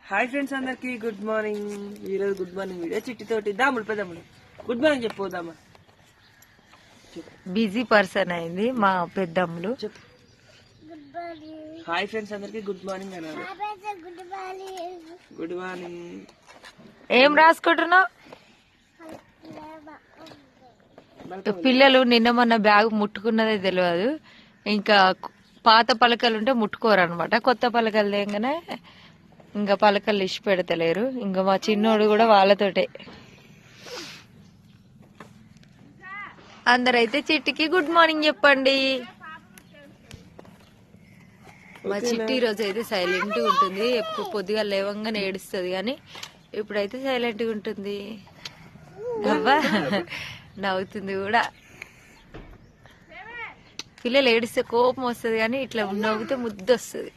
Hi friends అందరికి good morning. ఈరోజు good morning video చిట్టితోటి దాములు పెద్దమ్ములు గుడ్ మార్నింగ్ చెప్పోదామా. బిజీ పర్సన్ అయింది మా పెద్దమ్ములు. చెప్పు హాయ్ ఫ్రెండ్స్ అందరికి గుడ్ మార్నింగ్ అన్నారు. Good morning. ఏం రాసుకుంటున్నావు? పిల్లలు నిన్న మొన్న బ్యాగ్ ముట్టుకున్నదే తెలియదు. ఇంకా పాత పలకలు ఉంటే ముట్టుకోరు అనమాట. కొత్త పలకలు తేగానే ఇంకా పలకలు ఇచ్చి పెడతలేరు. ఇంకా మా చిన్నోడు కూడా వాళ్ళతోటే. అందరైతే చిట్టికి గుడ్ మార్నింగ్ చెప్పండి. మా చిట్టి రోజు అయితే సైలెంట్ గా ఉంటుంది. ఎప్పుడు పొద్దుగా లేవంగానే ఏడుస్తుంది, కానీ ఇప్పుడైతే సైలెంట్ గా ఉంటుంది. అబ్బా నవ్వుతుంది కూడా. పిల్లలు ఏడిస్తే కోపం వస్తుంది, కానీ ఇట్లా నవ్వుతే ముద్దు వస్తుంది.